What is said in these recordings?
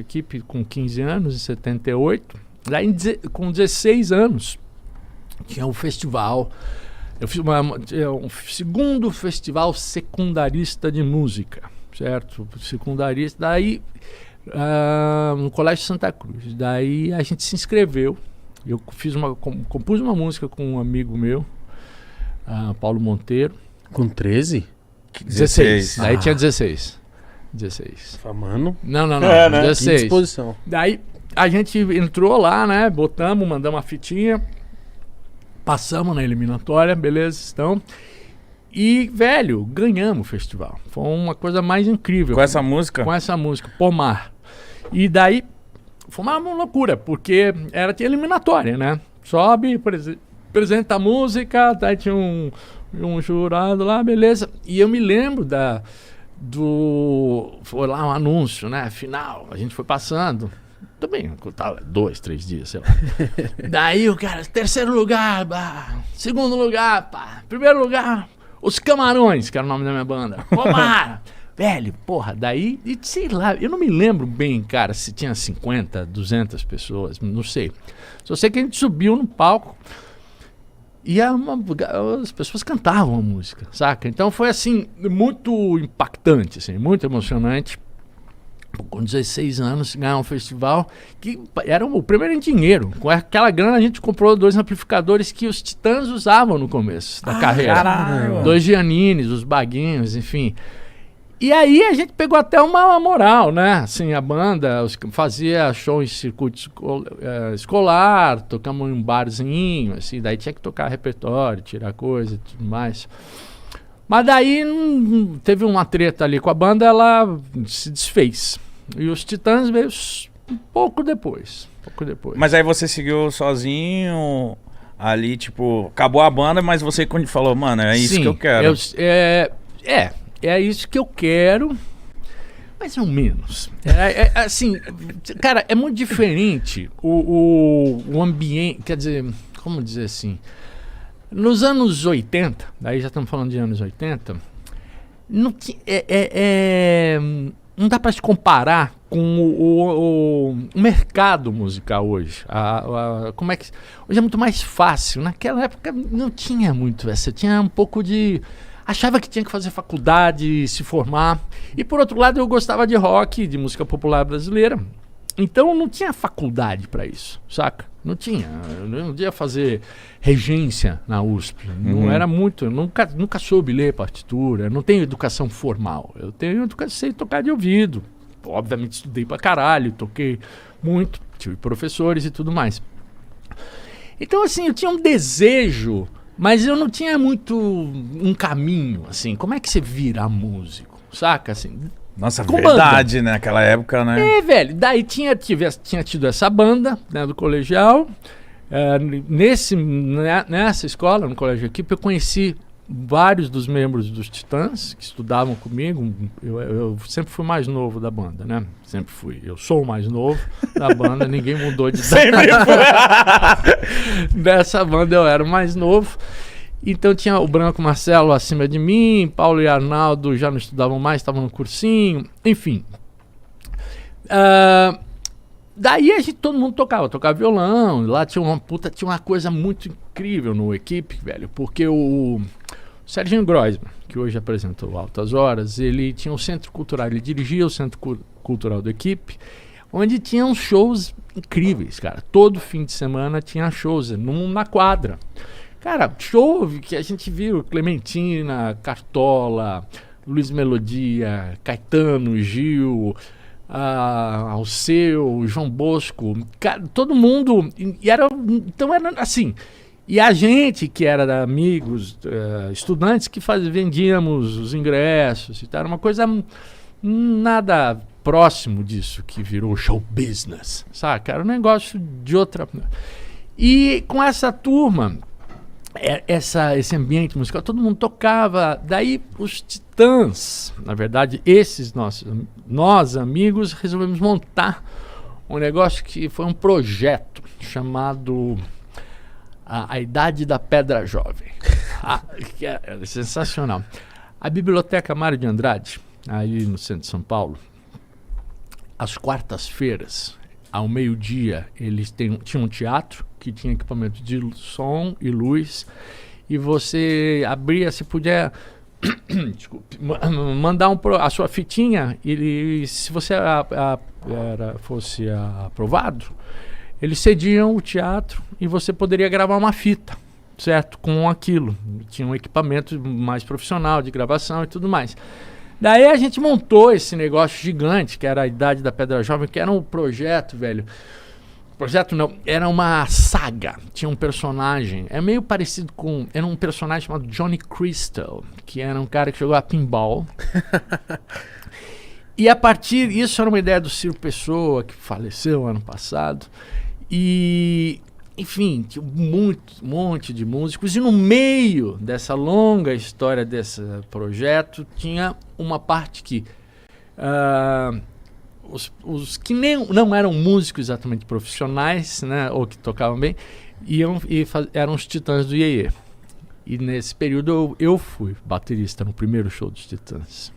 equipe com 15 anos, em 78. Daí, com 16 anos, tinha um festival. Eu fiz um segundo festival secundarista de música, certo? Secundarista. Daí, no Colégio Santa Cruz. Daí a gente se inscreveu. Eu compus uma música com um amigo meu, Paulo Monteiro. Com 13? 16. Daí tinha 16. Mano. Não. É, né? 16. Que disposição. Daí a gente entrou lá, né? Mandamos uma fitinha. Passamos na eliminatória, beleza, então. E, velho, ganhamos o festival. Foi uma coisa mais incrível. Com essa música? Com essa música, Pomar. E daí, foi uma loucura, porque era eliminatória, né? Sobe, apresenta a música, daí tinha um jurado lá, beleza. E eu me lembro foi lá um anúncio, né? Final, a gente foi passando. Também, tava 2, 3 dias, sei lá. Daí o cara, terceiro lugar, segundo lugar, primeiro lugar, Os Camarões, que era o nome da minha banda. Omar! Velho, porra, daí, e sei lá, eu não me lembro bem, cara, se tinha 50, 200 pessoas, não sei. Só sei que a gente subiu no palco e as pessoas cantavam a música, saca? Então foi, assim, muito impactante, assim, muito emocionante. Com 16 anos, ganhar um festival que era o primeiro em dinheiro. Com aquela grana a gente comprou 2 amplificadores que os Titãs usavam no começo da carreira. Caralho. 2 Giannines, os baguinhos, enfim. E aí a gente pegou até uma moral, né? Assim, a banda fazia show em circuito escolar, tocamos em um barzinho, assim, daí tinha que tocar repertório, tirar coisa e tudo mais. Mas daí teve uma treta ali com a banda, ela se desfez. E os Titãs veio um pouco depois. Mas aí você seguiu sozinho ali, tipo, acabou a banda, mas você falou, mano, é isso que eu quero. É isso que eu quero, mais ou menos. Assim, cara, é muito diferente o ambiente, quer dizer, como dizer assim... Nos anos 80, daí já estamos falando de anos 80, não dá para se comparar com o mercado musical hoje. Como é que, hoje é muito mais fácil. Naquela época não tinha muito essa, tinha um pouco de... Achava que tinha que fazer faculdade, se formar. E por outro lado eu gostava de rock, de música popular brasileira. Então não tinha faculdade para isso, saca? Não tinha. Eu não ia fazer regência na USP. Não era muito. Eu nunca soube ler partitura. Eu não tenho educação formal. Eu tenho educação, sei tocar de ouvido. Obviamente estudei pra caralho, toquei muito, tive professores e tudo mais. Então, assim, eu tinha um desejo, mas eu não tinha muito um caminho, assim. Como é que você vira músico, saca? Assim, nossa, verdade, banda. Né? Naquela época, né? Velho. Daí tinha tido essa banda, né, do colegial. Nessa escola, no colégio equipe, eu conheci vários dos membros dos Titãs que estudavam comigo. Eu sempre fui mais novo da banda, né? Sempre fui. Eu sou o mais novo da banda, ninguém mudou de idade. Dessa banda eu era o mais novo. Então tinha o Branco Marcelo acima de mim, Paulo e Arnaldo já não estudavam mais, estavam no cursinho, enfim. Daí todo mundo tocava violão, lá tinha uma coisa muito incrível no equipe, velho, porque o Serginho Groisman, que hoje apresentou Altas Horas, ele tinha um centro cultural, ele dirigia o centro cultural da equipe, onde tinha uns shows incríveis, cara. Todo fim de semana tinha shows na quadra. Cara, show que a gente viu Clementina, Cartola, Luiz Melodia, Caetano, Gil, Alceu, João Bosco, cara, todo mundo. Então era assim. E a gente que era amigos, estudantes que vendíamos os ingressos e tal, era uma coisa nada próximo disso que virou show business, saca? Era um negócio de outra. E com essa turma, esse ambiente musical, todo mundo tocava. Daí os Titãs, na verdade, nós amigos, resolvemos montar um negócio que foi um projeto chamado a Idade da Pedra Jovem. Que é sensacional. A Biblioteca Mário de Andrade, aí no centro de São Paulo, às quartas-feiras, ao meio-dia, eles tinham um teatro que tinha equipamento de som e luz, e você abria, se puder, desculpe, mandar a sua fitinha, e se você fosse aprovado, eles cediam o teatro e você poderia gravar uma fita, certo? Com aquilo. Tinha um equipamento mais profissional de gravação e tudo mais. Daí a gente montou esse negócio gigante, que era a Idade da Pedra Jovem, que era um projeto, velho. Projeto não, era uma saga. Tinha um personagem, é meio parecido com... Era um personagem chamado Johnny Crystal, que era um cara que jogava pinball. E a partir... Isso era uma ideia do Ciro Pessoa, que faleceu ano passado. E... Enfim, tinha um monte de músicos, e no meio dessa longa história desse projeto tinha uma parte que os que não eram músicos exatamente profissionais, né, ou que tocavam bem, eram os Titãs do Iê-Iê. E nesse período eu fui baterista no primeiro show dos Titãs.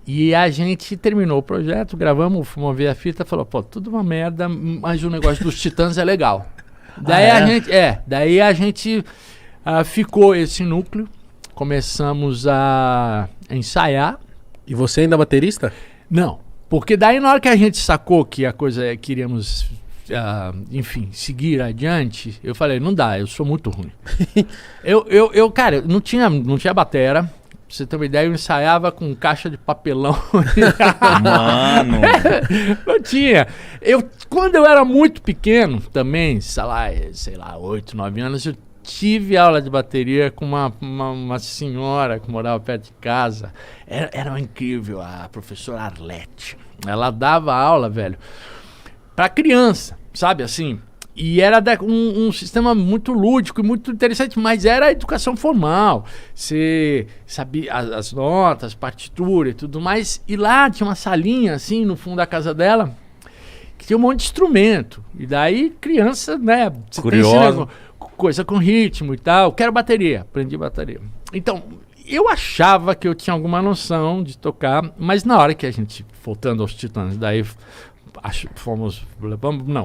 E a gente terminou o projeto, gravamos, fomos ver a fita, falou, pô, tudo uma merda, mas o negócio dos Titãs é legal. Daí a gente ficou esse núcleo, começamos a ensaiar. E você ainda é baterista? Não, porque daí na hora que a gente sacou que a coisa queríamos, enfim, seguir adiante, eu falei, não dá, eu sou muito ruim. Cara, não tinha batera. Pra você ter uma ideia, eu ensaiava com caixa de papelão. Mano! Não tinha. Quando eu era muito pequeno, também, sei lá, 8, 9 anos, eu tive aula de bateria com uma senhora que morava perto de casa. Era incrível, a professora Arlete. Ela dava aula, velho, pra criança, sabe, assim... E era um sistema muito lúdico e muito interessante, mas era educação formal. Você sabia as notas, partitura e tudo mais. E lá tinha uma salinha, assim, no fundo da casa dela, que tinha um monte de instrumento. E daí, criança, né? Curioso. Coisa com ritmo e tal. Quero bateria. Aprendi bateria. Então, eu achava que eu tinha alguma noção de tocar, mas na hora que a gente, voltando aos Titãs, daí...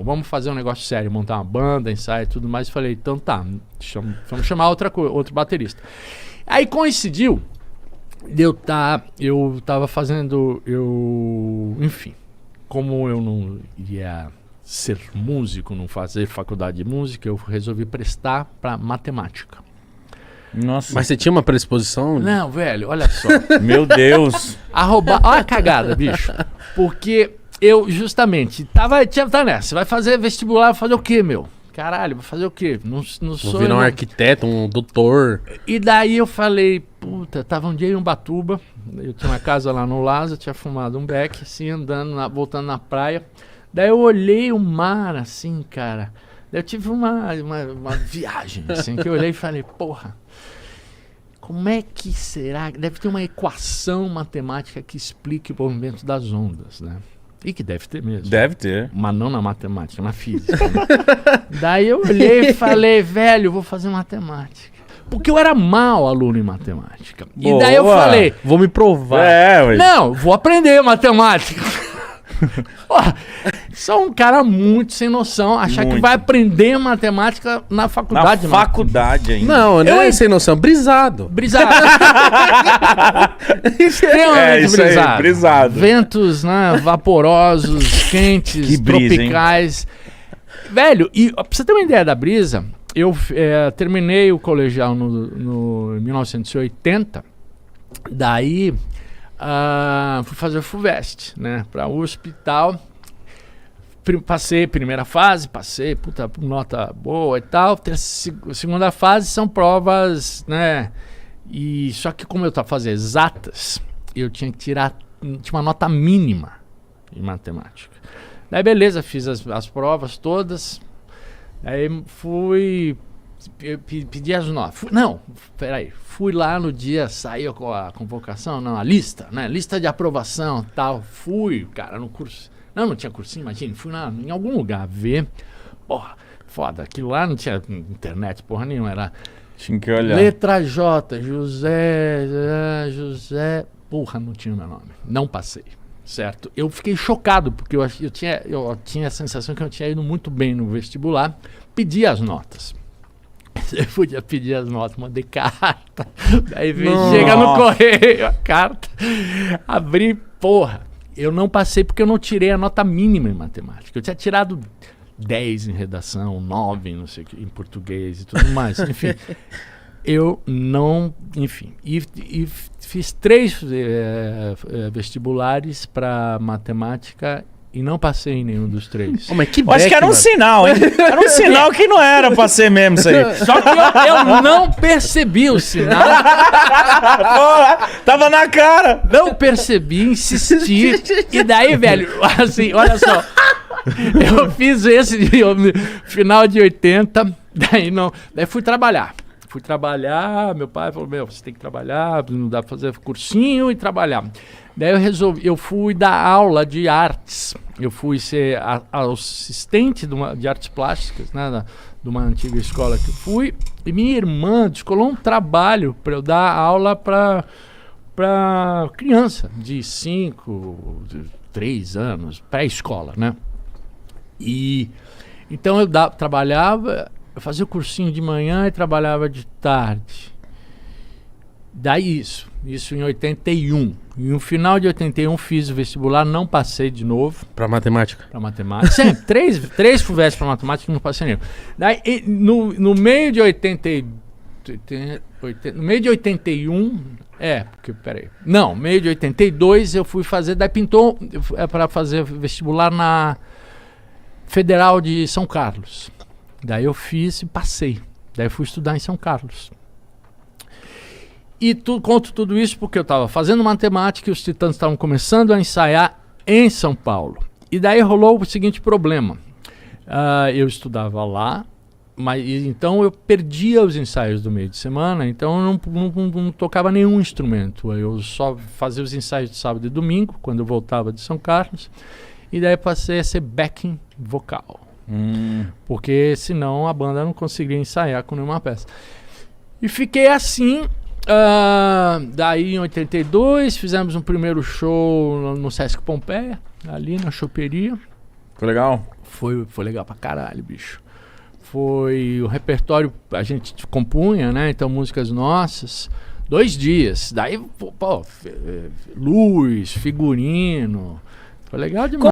vamos fazer um negócio sério, montar uma banda, ensaio e tudo mais. Falei, então tá, vamos chamar outro baterista. Aí coincidiu, eu tava fazendo, enfim, como eu não ia ser músico, não fazer faculdade de música, eu resolvi prestar pra matemática. Nossa. Mas você tinha uma predisposição? Não, velho, olha só. Meu Deus. Olha a cagada, bicho. Porque... Eu, justamente, tava nessa. Vai fazer vestibular, vai fazer o quê, meu? Caralho, vai fazer o quê? Não sou... Vou virar um arquiteto, um doutor. E daí eu falei, puta, tava um dia em Ubatuba, eu tinha uma casa lá no Lázaro, tinha fumado um beck, assim, voltando na praia. Daí eu olhei o mar, assim, cara. Daí eu tive uma viagem, assim, que eu olhei e falei, porra, como é que será? Deve ter uma equação matemática que explique o movimento das ondas, né? E que deve ter mesmo. Deve ter. Mas não na matemática, na física. Né? Daí eu olhei e falei, velho, vou fazer matemática. Porque eu era mau aluno em matemática. Boa. E daí eu falei... Vou me provar. Não, vou aprender matemática. Sou um cara muito sem noção. Achar que vai aprender matemática na faculdade. Na faculdade ainda. Não é sem noção. Brisado. Extremamente brisado. Aí, brisado. Ventos, né, vaporosos, quentes, que brisa, tropicais. Hein? Velho, e pra você ter uma ideia da brisa, eu terminei o colegial no 1980. Daí... fui fazer o FUVEST, né, pra USP e tal. Passei primeira fase, puta, nota boa e tal. Segunda fase são provas, né, e só que como eu tava fazendo exatas, eu tinha que tinha uma nota mínima em matemática. Daí beleza, fiz as provas todas, aí fui... Pedi as notas. Fui lá no dia, saiu com a convocação, não, a lista, né? Lista de aprovação, tal. Fui, cara, no curso. Não tinha cursinho, imagina. Fui lá em algum lugar ver. Porra, foda. Aquilo lá não tinha internet, porra nenhuma. Era. Tinha que olhar. Letra J, José. Porra, não tinha o meu nome. Não passei. certo? Eu fiquei chocado, porque eu tinha a sensação que eu tinha ido muito bem no vestibular, pedi as notas. Eu podia pedir as notas, mandei carta, daí chega no correio a carta, abri, porra, eu não passei porque eu não tirei a nota mínima em matemática. Eu tinha tirado 10 em redação, 9 em, não sei o que, em português e tudo mais, enfim. Eu não, enfim, e fiz 3 vestibulares para matemática e não passei em nenhum dos 3. Oh, mas que acho que era um sinal, hein? Era um sinal que não era pra ser mesmo isso aí. Só que eu não percebi o sinal. Porra, tava na cara. Não percebi, insisti. E daí, velho, assim, olha só. Eu fiz esse final de 80, daí fui trabalhar. Meu pai falou, você tem que trabalhar, não dá pra fazer cursinho e trabalhar. Daí eu fui dar aula de artes. Eu fui ser assistente de artes plásticas, né, de uma antiga escola que eu fui. E minha irmã descolou um trabalho para eu dar aula para criança de 5, 3 anos, pré-escola, né? E então eu trabalhava, eu fazia o cursinho de manhã e trabalhava de tarde. Daí isso em 81. E no final de 81 fiz o vestibular, não passei de novo. Pra matemática? Pra matemática. Sempre, três FUVEST pra matemática e não passei nenhum. Daí, no meio de 81, meio de 82 eu fui fazer, daí pintou para fazer vestibular na Federal de São Carlos. Daí eu fiz e passei. Daí eu fui estudar em São Carlos. E conto tudo isso porque eu estava fazendo matemática e os Titãs estavam começando a ensaiar em São Paulo. E daí rolou o seguinte problema. Eu estudava lá, então eu perdia os ensaios do meio de semana, então eu não tocava nenhum instrumento. Eu só fazia os ensaios de sábado e domingo, quando eu voltava de São Carlos. E daí passei a ser backing vocal. Porque senão a banda não conseguia ensaiar com nenhuma peça. E fiquei assim... daí em 82 fizemos um primeiro show no Sesc Pompeia, ali na choperia. Foi legal? Foi legal pra caralho, bicho. Foi o repertório, a gente compunha, né? Então músicas nossas, 2 dias. Daí, luz, figurino. Foi legal demais.